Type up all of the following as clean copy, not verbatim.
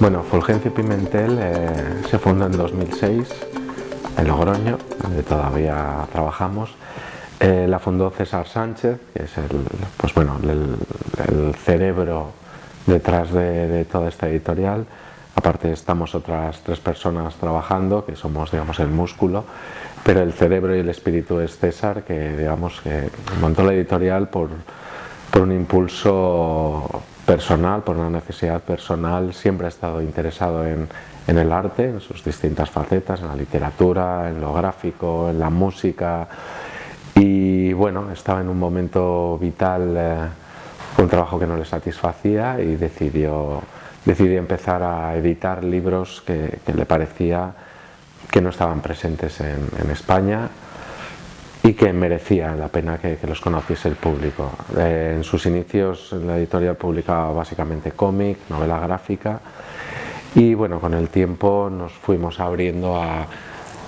Bueno, Fulgencio Pimentel se fundó en 2006 en Logroño, donde todavía trabajamos. La fundó César Sánchez, que es el cerebro detrás de toda esta editorial. Aparte estamos otras 3 personas trabajando, que somos, digamos, el músculo, pero el cerebro y el espíritu es César, que, digamos, que montó la editorial por un impulso personal, por una necesidad personal. Siempre ha estado interesado en el arte, en sus distintas facetas, en la literatura, en lo gráfico, en la música, y bueno, estaba en un momento vital, un trabajo que no le satisfacía, y decidió empezar a editar libros que le parecía que no estaban presentes en España y que merecía la pena que los conociese el público. En sus inicios la editorial publicaba básicamente cómic, novela gráfica, y bueno, con el tiempo nos fuimos abriendo a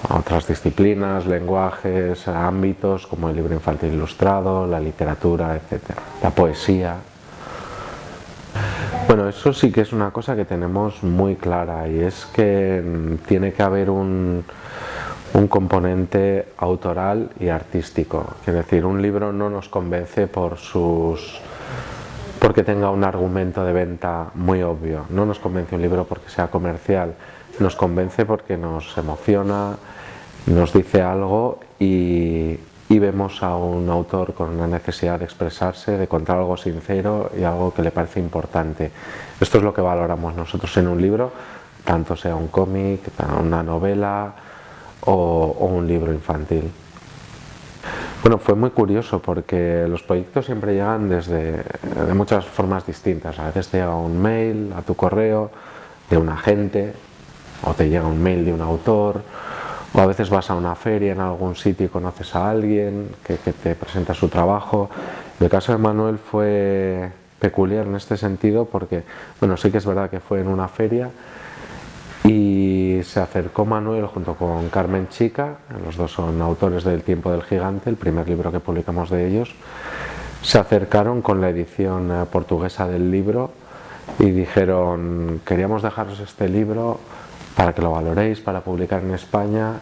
otras disciplinas, lenguajes, ámbitos como el libro infantil ilustrado, la literatura, etcétera, la poesía. Bueno, eso sí que es una cosa que tenemos muy clara, y es que tiene que haber un componente autoral y artístico. Es decir, un libro no nos convence porque tenga un argumento de venta muy obvio. No nos convence un libro porque sea comercial. Nos convence porque nos emociona, nos dice algo, y vemos a un autor con una necesidad de expresarse, de contar algo sincero y algo que le parece importante. Esto es lo que valoramos nosotros en un libro, tanto sea un cómic, una novela o un libro infantil. Bueno, fue muy curioso porque los proyectos siempre llegan de muchas formas distintas. A veces te llega un mail a tu correo de un agente, o te llega un mail de un autor, o a veces vas a una feria en algún sitio y conoces a alguien que te presenta su trabajo. El caso de Manuel fue peculiar en este sentido porque, bueno, sí que es verdad que fue en una feria y se acercó Manuel junto con Carmen Chica, los dos son autores del Tiempo del Gigante, el primer libro que publicamos de ellos. Se acercaron con la edición portuguesa del libro y dijeron: queríamos dejaros este libro para que lo valoréis, para publicar en España,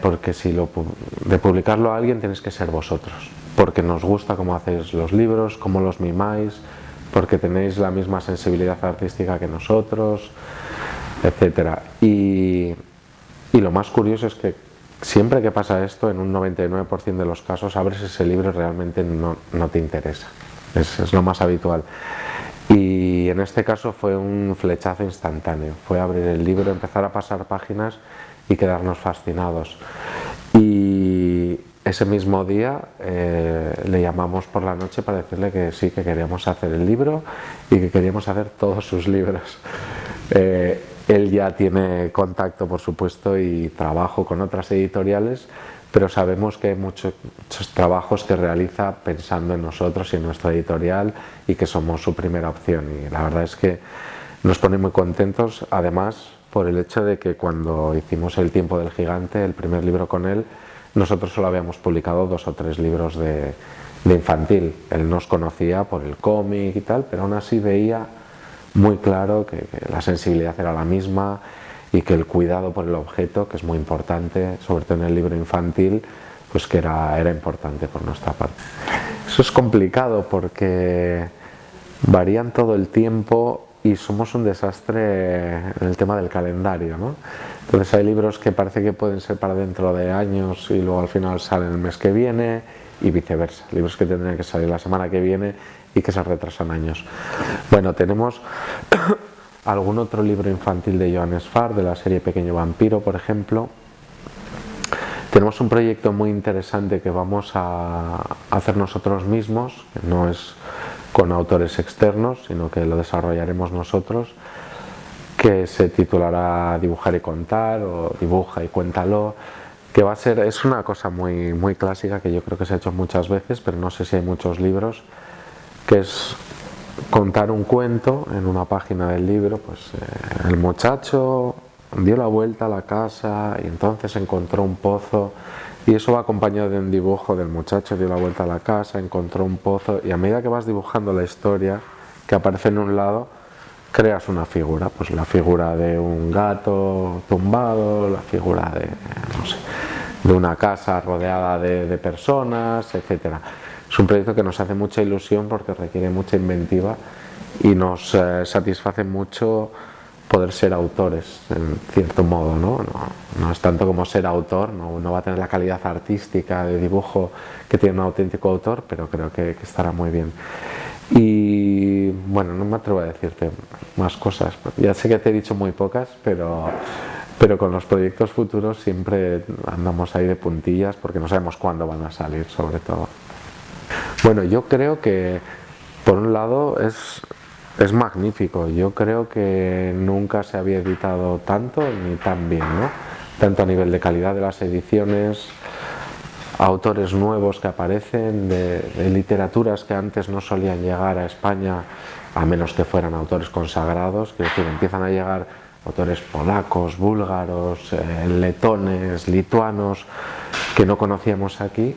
porque si de publicarlo a alguien tenéis que ser vosotros, porque nos gusta cómo hacéis los libros, cómo los mimáis, porque tenéis la misma sensibilidad artística que nosotros, etcétera. Y lo más curioso es que siempre que pasa esto, en un 99% de los casos, abres ese libro y realmente no te interesa. Es lo más habitual. Y en este caso fue un flechazo instantáneo. Fue abrir el libro, empezar a pasar páginas y quedarnos fascinados. Y ese mismo día le llamamos por la noche para decirle que sí, que queríamos hacer el libro y que queríamos hacer todos sus libros. Él ya tiene contacto, por supuesto, y trabajo con otras editoriales, pero sabemos que hay muchos trabajos que realiza pensando en nosotros y en nuestra editorial, y que somos su primera opción, y la verdad es que nos pone muy contentos, además por el hecho de que cuando hicimos El Tiempo del Gigante, el primer libro con él, nosotros solo habíamos publicado 2 o 3 libros de infantil. Él nos conocía por el cómic y tal, pero aún así veía muy claro que la sensibilidad era la misma, y que el cuidado por el objeto, que es muy importante, sobre todo en el libro infantil, pues que era importante por nuestra parte. Eso es complicado porque varían todo el tiempo y somos un desastre en el tema del calendario, ¿no? Entonces hay libros que parece que pueden ser para dentro de años y luego al final salen el mes que viene, y viceversa, libros que tendrían que salir la semana que viene y que se retrasan años. Bueno, tenemos algún otro libro infantil de Joan Sfar, de la serie Pequeño Vampiro, por ejemplo. Tenemos un proyecto muy interesante que vamos a hacer nosotros mismos, que no es con autores externos, sino que lo desarrollaremos nosotros, que se titulará Dibujar y Contar, o Dibuja y Cuéntalo, que va a ser, es una cosa muy, muy clásica que yo creo que se ha hecho muchas veces, pero no sé si hay muchos libros, que es contar un cuento en una página del libro. Pues el muchacho dio la vuelta a la casa y entonces encontró un pozo, y eso va acompañado de un dibujo del muchacho dio la vuelta a la casa, encontró un pozo, y a medida que vas dibujando la historia que aparece en un lado, creas una figura, pues la figura de un gato tumbado, la figura de, no sé, de una casa rodeada de personas, etcétera. Es un proyecto que nos hace mucha ilusión porque requiere mucha inventiva y nos satisface mucho poder ser autores, en cierto modo, no es tanto como ser autor, no va a tener la calidad artística de dibujo que tiene un auténtico autor, pero creo que estará muy bien. Y bueno, no me atrevo a decirte más cosas, ya sé que te he dicho muy pocas, pero con los proyectos futuros siempre andamos ahí de puntillas porque no sabemos cuándo van a salir, sobre todo. Bueno, yo creo que por un lado es magnífico. Yo creo que nunca se había editado tanto ni tan bien, ¿no? Tanto a nivel de calidad de las ediciones, autores nuevos que aparecen, de literaturas que antes no solían llegar a España, a menos que fueran autores consagrados, que decir, empiezan a llegar autores polacos, búlgaros, letones, lituanos, que no conocíamos aquí.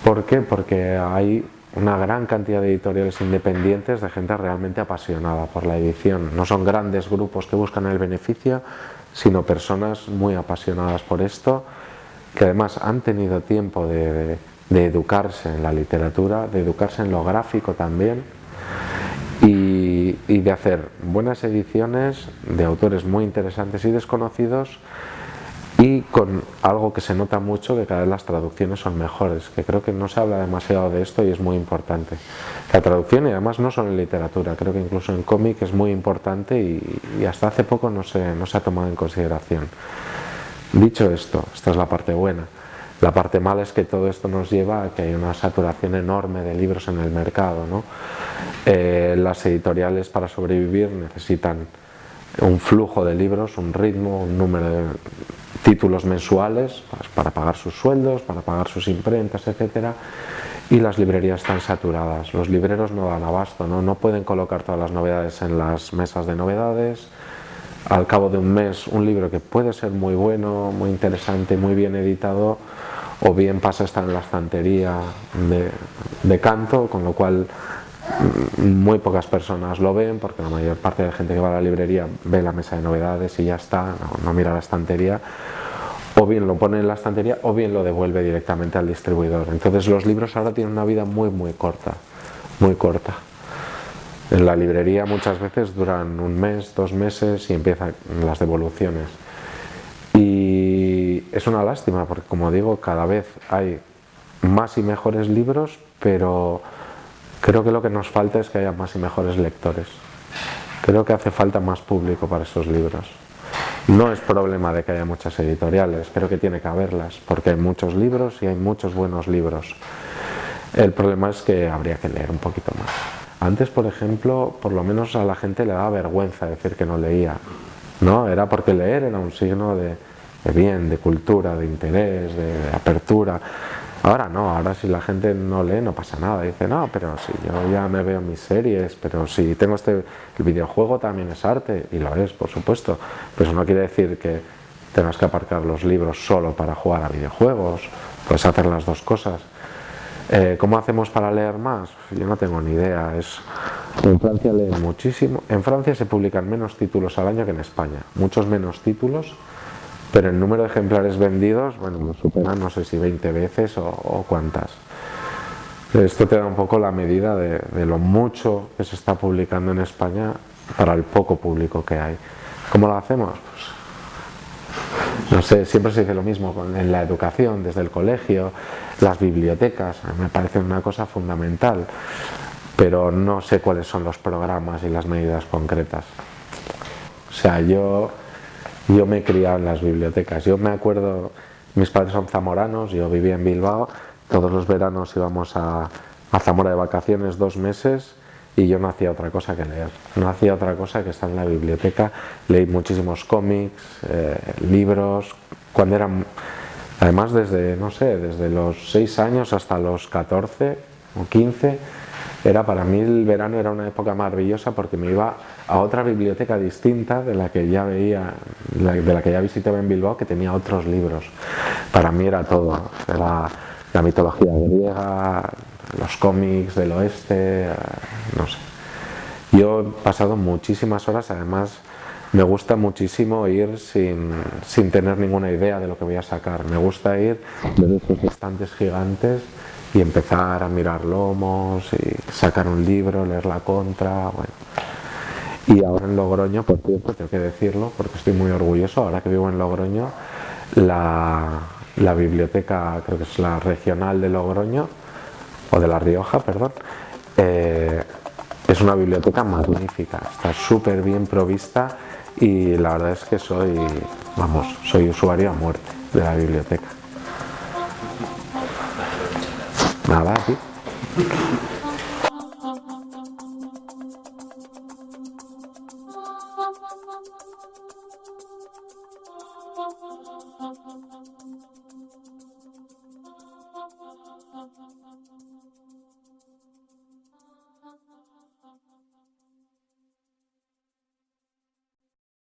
¿Por qué? Porque hay una gran cantidad de editoriales independientes de gente realmente apasionada por la edición. No son grandes grupos que buscan el beneficio, sino personas muy apasionadas por esto, que además han tenido tiempo de educarse en la literatura, de educarse en lo gráfico también, y de hacer buenas ediciones de autores muy interesantes y desconocidos, y con algo que se nota mucho, que cada vez las traducciones son mejores, que creo que no se habla demasiado de esto y es muy importante. La traducción, y además no solo en literatura, creo que incluso en cómic es muy importante y hasta hace poco no se ha tomado en consideración. Dicho esto, esta es la parte buena. La parte mala es que todo esto nos lleva a que hay una saturación enorme de libros en el mercado, ¿no? Las editoriales, para sobrevivir, necesitan un flujo de libros, un ritmo, un número de títulos mensuales para pagar sus sueldos, para pagar sus imprentas, etcétera, y las librerías están saturadas. Los libreros no dan abasto, no pueden colocar todas las novedades en las mesas de novedades. Al cabo de un mes, un libro que puede ser muy bueno, muy interesante, muy bien editado, o bien pasa a estar en la estantería de canto, con lo cual muy pocas personas lo ven, porque la mayor parte de la gente que va a la librería ve la mesa de novedades y ya está, no mira la estantería, o bien lo pone en la estantería o bien lo devuelve directamente al distribuidor. Entonces los libros ahora tienen una vida muy corta, muy corta. En la librería muchas veces duran un mes, 2 meses y empiezan las devoluciones. Y es una lástima porque, como digo, cada vez hay más y mejores libros, pero creo que lo que nos falta es que haya más y mejores lectores. Creo que hace falta más público para esos libros. No es problema de que haya muchas editoriales, creo que tiene que haberlas, porque hay muchos libros y hay muchos buenos libros. El problema es que habría que leer un poquito más. Antes, por ejemplo, por lo menos a la gente le daba vergüenza decir que no leía, ¿no? Era porque leer era un signo de bien, de cultura, de interés, de apertura. Ahora no, ahora si la gente no lee no pasa nada, dice no, pero si yo ya me veo mis series, pero si tengo el videojuego también es arte, y lo es, por supuesto, pero eso no quiere decir que tengas que aparcar los libros solo para jugar a videojuegos, puedes hacer las dos cosas. ¿Cómo hacemos para leer más? Yo no tengo ni idea. En Francia leen muchísimo. En Francia se publican menos títulos al año que en España, muchos menos títulos, pero el número de ejemplares vendidos, bueno, lo superan no sé si 20 veces o cuántas. Esto te da un poco la medida de lo mucho que se está publicando en España para el poco público que hay. ¿Cómo lo hacemos? Pues, no sé, siempre se dice lo mismo en la educación, desde el colegio, las bibliotecas, me parece una cosa fundamental, pero no sé cuáles son los programas y las medidas concretas. O sea, yo me he criado en las bibliotecas. Yo me acuerdo, mis padres son zamoranos, yo vivía en Bilbao, todos los veranos íbamos a Zamora de vacaciones 2 meses y yo no hacía otra cosa que leer, no hacía otra cosa que estar en la biblioteca. Leí muchísimos cómics, libros, cuando eran, además desde, no sé, desde los 6 años hasta los 14 o 15, para mí el verano era una época maravillosa porque me iba a otra biblioteca distinta de la que ya veía, de la que ya visitaba en Bilbao, que tenía otros libros. Para mí era todo, era la mitología griega, los cómics del oeste, no sé. Yo he pasado muchísimas horas, además me gusta muchísimo ir sin tener ninguna idea de lo que voy a sacar. Me gusta ir, ver esos estantes gigantes y empezar a mirar lomos y sacar un libro, leer la contra, bueno. Y ahora en Logroño, por cierto, tengo que decirlo porque estoy muy orgulloso, ahora que vivo en Logroño, la biblioteca, creo que es la regional de Logroño, o de La Rioja, perdón, es una biblioteca magnífica, está súper bien provista y la verdad es que soy usuario a muerte de la biblioteca. Nada, aquí.